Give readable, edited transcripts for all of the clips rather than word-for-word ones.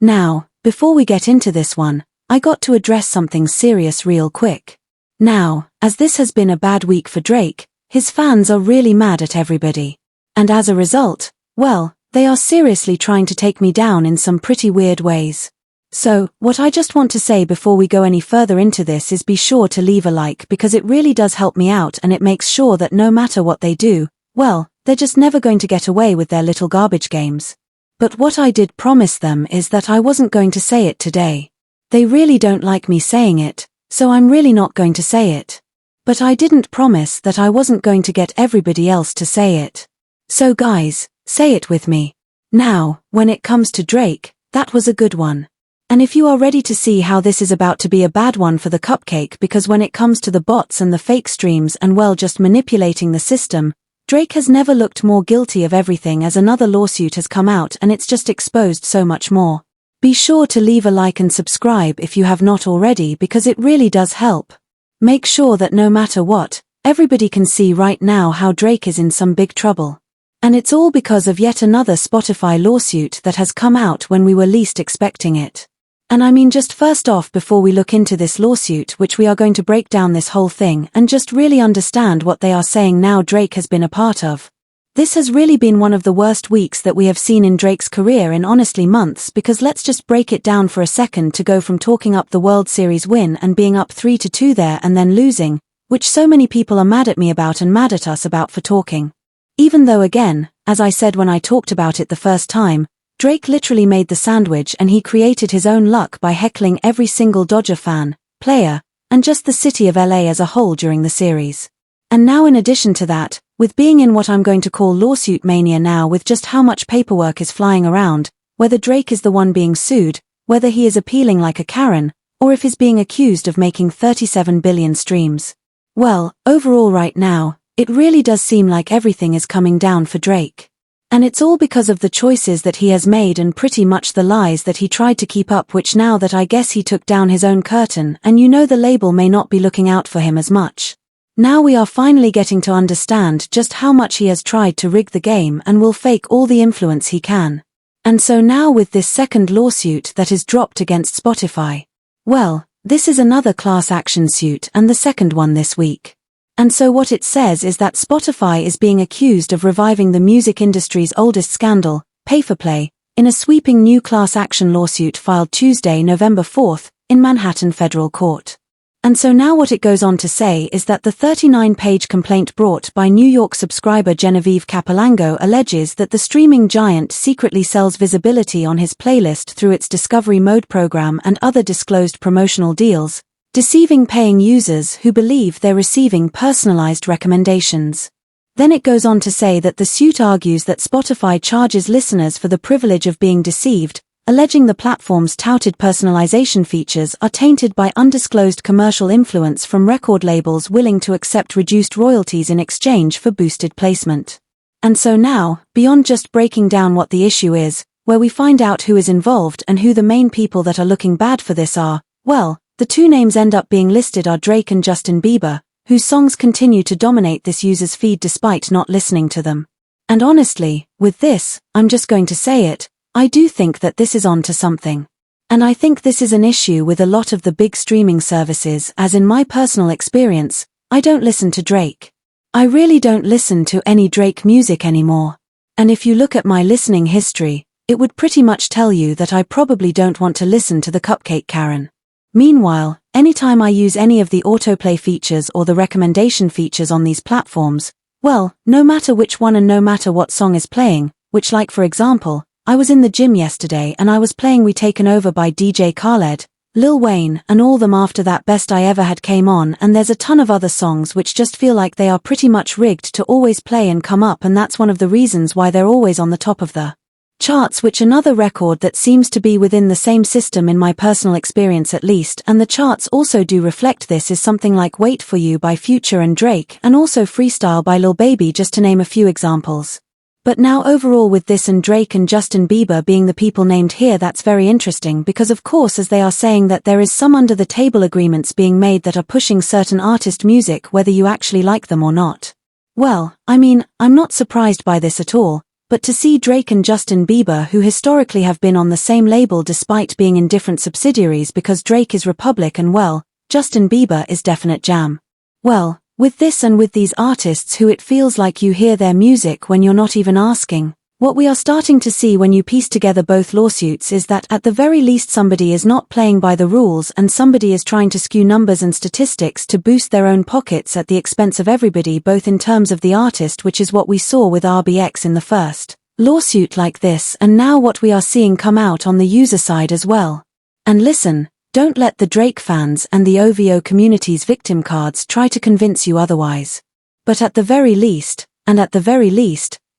Now, before we get into this one, I got to address something serious real quick. Now, as this has been a bad week for Drake, his fans are really mad at everybody. And as a result, well, they are seriously trying to take me down in some pretty weird ways. So, what I just want to say before we go any further into this is be sure to leave a like because it really does help me out and it makes sure that no matter what they do, well, they're just never going to get away with their little garbage games. But what I did promise them is that I wasn't going to say it today. They really don't like me saying it, so I'm really not going to say it. But I didn't promise that I wasn't going to get everybody else to say it. So guys, say it with me. Now, when it comes to Drake, that was a good one. And if you are ready to see how this is about to be a bad one for the cupcake because when it comes to the bots and the fake streams and well just manipulating the system, Drake has never looked more guilty of everything as another lawsuit has come out and it's just exposed so much more. Be sure to leave a like and subscribe if you have not already because it really does help. Make sure that no matter what, everybody can see right now how Drake is in some big trouble. And it's all because of yet another Spotify lawsuit that has come out when we were least expecting it. And I mean just first off before we look into this lawsuit which we are going to break down this whole thing and just really understand what they are saying now Drake has been a part of. This has really been one of the worst weeks that we have seen in Drake's career in honestly months because let's just break it down for a second to go from talking up the World Series win and being up 3-2 there and then losing, which so many people are mad at me about and mad at us about for talking. Even though again, as I said when I talked about it the first time, Drake literally made the sandwich and he created his own luck by heckling every single Dodger fan, player, and just the city of LA as a whole during the series. And now in addition to that, with being in what I'm going to call lawsuit mania now with just how much paperwork is flying around, whether Drake is the one being sued, whether he is appealing like a Karen, or if he's being accused of making 37 billion streams. Well, overall right now, it really does seem like everything is coming down for Drake. And it's all because of the choices that he has made and pretty much the lies that he tried to keep up which now that I guess he took down his own curtain and you know the label may not be looking out for him as much. Now we are finally getting to understand just how much he has tried to rig the game and will fake all the influence he can. And so now with this second lawsuit that is dropped against Spotify. Well, this is another class action suit and the second one this week. And so what it says is that Spotify is being accused of reviving the music industry's oldest scandal, pay-for-play, in a sweeping new class action lawsuit filed Tuesday, November 4th, in Manhattan Federal Court. And so now what it goes on to say is that the 39-page complaint brought by New York subscriber Genevieve Capolango alleges that the streaming giant secretly sells visibility on his playlist through its Discovery Mode program and other disclosed promotional deals, deceiving paying users who believe they're receiving personalized recommendations. Then it goes on to say that the suit argues that Spotify charges listeners for the privilege of being deceived, alleging the platform's touted personalization features are tainted by undisclosed commercial influence from record labels willing to accept reduced royalties in exchange for boosted placement. And so now, beyond just breaking down what the issue is, where we find out who is involved and who the main people that are looking bad for this are, well, the two names end up being listed are Drake and Justin Bieber, whose songs continue to dominate this user's feed despite not listening to them. And honestly, with this, I'm just going to say it, I do think that this is on to something. And I think this is an issue with a lot of the big streaming services as in my personal experience, I don't listen to Drake. I really don't listen to any Drake music anymore. And if you look at my listening history, it would pretty much tell you that I probably don't want to listen to the Cupcake Karen. Meanwhile, anytime I use any of the autoplay features or the recommendation features on these platforms, well, no matter which one and no matter what song is playing, which like for example, I was in the gym yesterday and I was playing We Taken Over by DJ Khaled, Lil Wayne and all them after that Best I Ever Had came on and there's a ton of other songs which just feel like they are pretty much rigged to always play and come up and that's one of the reasons why they're always on the top of the charts which another record that seems to be within the same system in my personal experience at least and the charts also do reflect this is something like Wait For You by Future and Drake and also Freestyle by Lil Baby just to name a few examples. But now overall with this and Drake and Justin Bieber being the people named here that's very interesting because of course as they are saying that there is some under the table agreements being made that are pushing certain artist music whether you actually like them or not. Well, I mean, I'm not surprised by this at all. But to see Drake and Justin Bieber, who historically have been on the same label despite being in different subsidiaries because Drake is Republic and well, Justin Bieber is definite jam. Well, with this and with these artists who it feels like you hear their music when you're not even asking, what we are starting to see when you piece together both lawsuits is that at the very least somebody is not playing by the rules and somebody is trying to skew numbers and statistics to boost their own pockets at the expense of everybody, both in terms of the artist, which is what we saw with RBX in the first lawsuit like this, and now what we are seeing come out on the user side as well. And listen, don't let the Drake fans and the OVO community's victim cards try to convince you otherwise. But at the very least,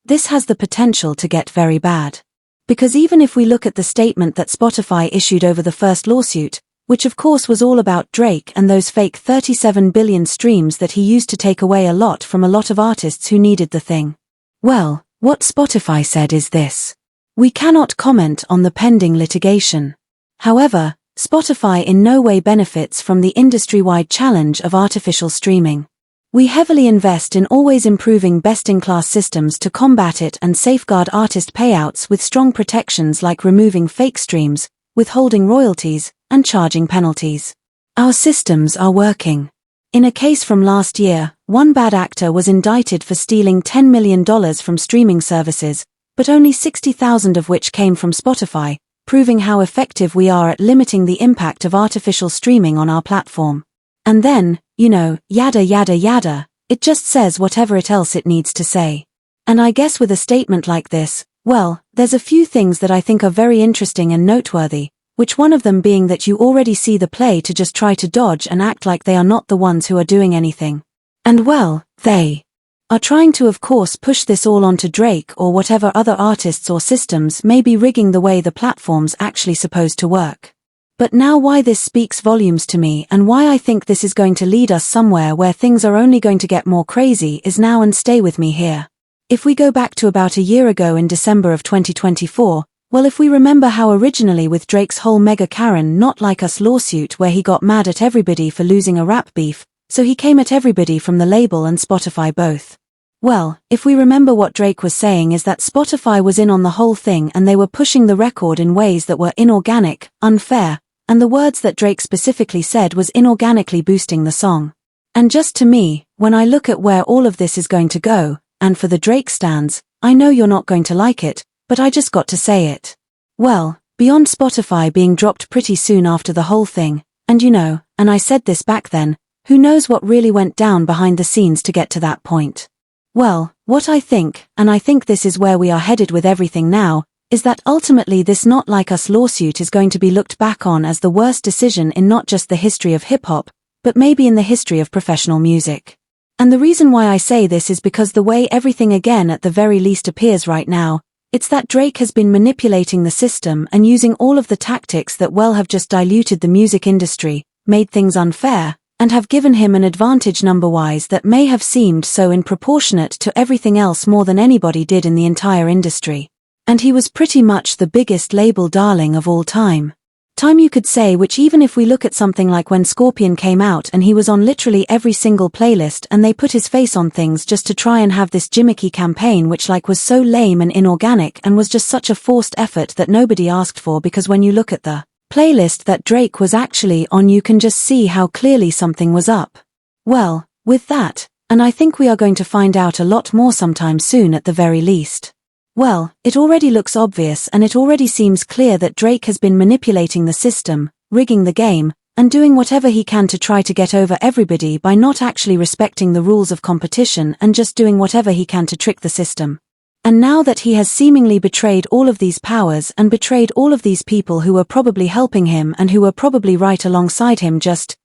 this has the potential to get very bad. Because even if we look at the statement that Spotify issued over the first lawsuit, which of course was all about Drake and those fake 37 billion streams that he used to take away a lot from a lot of artists who needed the thing. Well, what Spotify said is this: we cannot comment on the pending litigation. However, Spotify in no way benefits from the industry-wide challenge of artificial streaming. We heavily invest in always improving best-in-class systems to combat it and safeguard artist payouts with strong protections like removing fake streams, withholding royalties, and charging penalties. Our systems are working. In a case from last year, one bad actor was indicted for stealing $10 million from streaming services, but only $60,000 of which came from Spotify, proving how effective we are at limiting the impact of artificial streaming on our platform. And then, yada yada yada, it just says whatever else it needs to say. And I guess with a statement like this, well, there's a few things that I think are very interesting and noteworthy, which one of them being that you already see the play to just try to dodge and act like they are not the ones who are doing anything. And well, they are trying to of course push this all onto Drake or whatever other artists or systems may be rigging the way the platform's actually supposed to work. But now why this speaks volumes to me and why I think this is going to lead us somewhere where things are only going to get more crazy is now, and stay with me here. If we go back to about a year ago in December of 2024, well, if we remember how originally with Drake's whole Mega Karen Not Like Us lawsuit where he got mad at everybody for losing a rap beef, so he came at everybody from the label and Spotify both. Well, if we remember what Drake was saying is that Spotify was in on the whole thing and they were pushing the record in ways that were inorganic, unfair, and the words that Drake specifically said was inorganically boosting the song. And just to me, when I look at where all of this is going to go, and for the Drake stans, I know you're not going to like it, but I just got to say it. Well, beyond Spotify being dropped pretty soon after the whole thing, and and I said this back then, who knows what really went down behind the scenes to get to that point. Well, what I think, and I think this is where we are headed with everything now, is that ultimately this Not Like Us lawsuit is going to be looked back on as the worst decision in not just the history of hip-hop, but maybe in the history of professional music. And the reason why I say this is because the way everything again at the very least appears right now, it's that Drake has been manipulating the system and using all of the tactics that have just diluted the music industry, made things unfair, and have given him an advantage number-wise that may have seemed so disproportionate to everything else more than anybody did in the entire industry. And he was pretty much the biggest label darling of all time. You could say, which even if we look at something like when Scorpion came out and he was on literally every single playlist and they put his face on things just to try and have this gimmicky campaign which was so lame and inorganic and was just such a forced effort that nobody asked for, because when you look at the playlist that Drake was actually on you can just see how clearly something was up. Well, with that, and I think we are going to find out a lot more sometime soon at the very least. Well, it already looks obvious and it already seems clear that Drake has been manipulating the system, rigging the game, and doing whatever he can to try to get over everybody by not actually respecting the rules of competition and just doing whatever he can to trick the system. And now that he has seemingly betrayed all of these powers and betrayed all of these people who were probably helping him and who were probably right alongside him, just,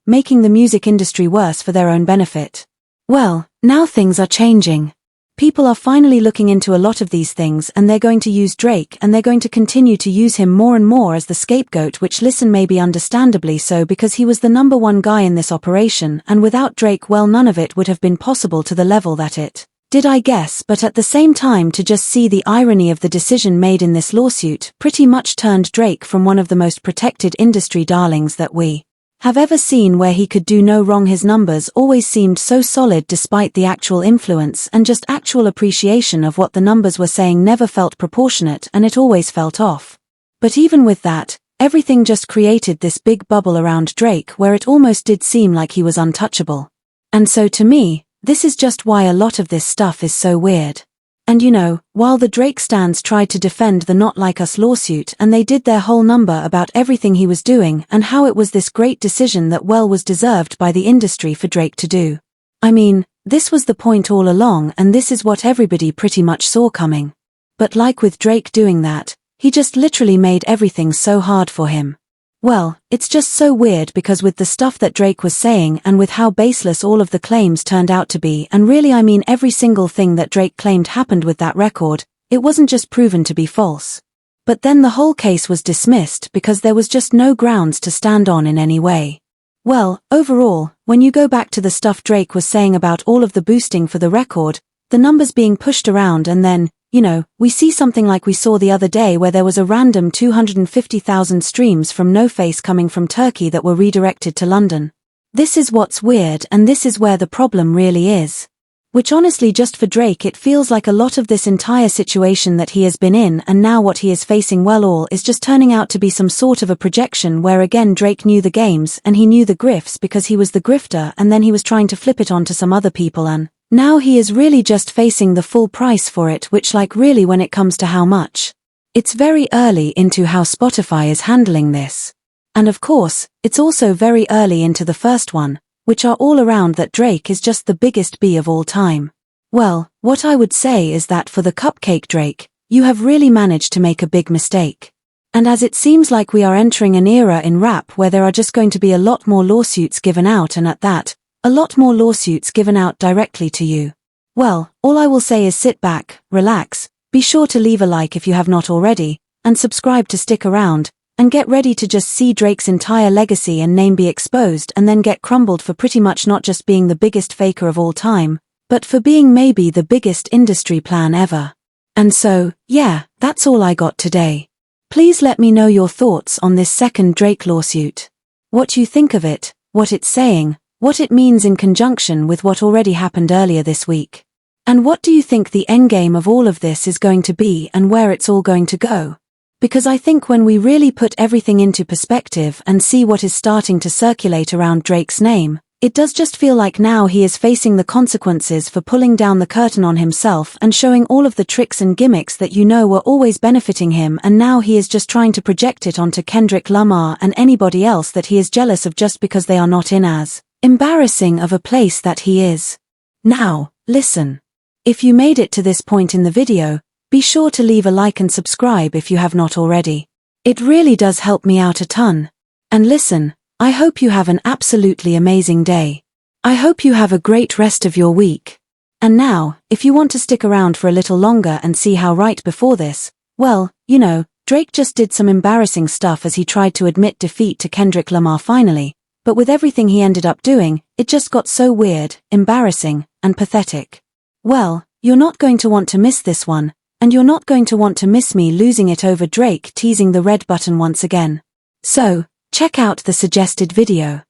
making the music industry worse for their own benefit. Well, now things are changing. People are finally looking into a lot of these things and they're going to use Drake and they're going to continue to use him more and more as the scapegoat, which maybe understandably so, because he was the number one guy in this operation, and without Drake, well, none of it would have been possible to the level that it did, I guess. But at the same time, to just see the irony of the decision made in this lawsuit pretty much turned Drake from one of the most protected industry darlings that we Have ever seen where he could do no wrong? His numbers always seemed so solid despite the actual influence, and just actual appreciation of what the numbers were saying never felt proportionate, and it always felt off. But even with that, everything just created this big bubble around Drake where it almost did seem like he was untouchable. And so to me, this is just why a lot of this stuff is so weird. And you know, while the Drake stans tried to defend the Not Like Us lawsuit, and they did their whole number about everything he was doing and how it was this great decision that was deserved by the industry for Drake to do. I mean, this was the point all along, and this is what everybody pretty much saw coming. But like with Drake doing that, he just literally made everything so hard for him. Well, it's just so weird because with the stuff that Drake was saying and with how baseless all of the claims turned out to be, and really I mean every single thing that Drake claimed happened with that record, it wasn't just proven to be false. But then the whole case was dismissed because there was just no grounds to stand on in any way. Well, overall, when you go back to the stuff Drake was saying about all of the boosting for the record, the numbers being pushed around, and then, you know, we see something like we saw the other day where there was a random 250,000 streams from No Face coming from Turkey that were redirected to London. This is what's weird, and this is where the problem really is. Which honestly, just for Drake, it feels like a lot of this entire situation that he has been in and now what he is facing all is just turning out to be some sort of a projection where again Drake knew the games and he knew the grifts because he was the grifter, and then he was trying to flip it onto some other people, and now he is really just facing the full price for it, which like really when it comes to how much. It's very early into how Spotify is handling this. And of course, it's also very early into the first one, which are all around that Drake is just the biggest B of all time. Well, what I would say is that for the cupcake Drake, you have really managed to make a big mistake. And as it seems like we are entering an era in rap where there are just going to be a lot more lawsuits given out, and at that, a lot more lawsuits given out directly to you. Well, all I will say is sit back, relax, be sure to leave a like if you have not already, and subscribe to stick around, and get ready to just see Drake's entire legacy and name be exposed and then get crumbled for pretty much not just being the biggest faker of all time, but for being maybe the biggest industry plan ever. And so, yeah, that's all I got today. Please let me know your thoughts on this second Drake lawsuit. What you think of it, what it's saying, what it means in conjunction with what already happened earlier this week. And what do you think the endgame of all of this is going to be and where it's all going to go? Because I think when we really put everything into perspective and see what is starting to circulate around Drake's name, it does just feel like now he is facing the consequences for pulling down the curtain on himself and showing all of the tricks and gimmicks that you know were always benefiting him, and now he is just trying to project it onto Kendrick Lamar and anybody else that he is jealous of just because they are not in as embarrassing of a place that he is. Now, listen. If you made it to this point in the video, be sure to leave a like and subscribe if you have not already. It really does help me out a ton. And listen, I hope you have an absolutely amazing day. I hope you have a great rest of your week. And now, if you want to stick around for a little longer and see how right before this, well, you know, Drake just did some embarrassing stuff as he tried to admit defeat to Kendrick Lamar finally, but with everything he ended up doing, it just got so weird, embarrassing, and pathetic. Well, you're not going to want to miss this one, and you're not going to want to miss me losing it over Drake teasing the red button once again. So, check out the suggested video.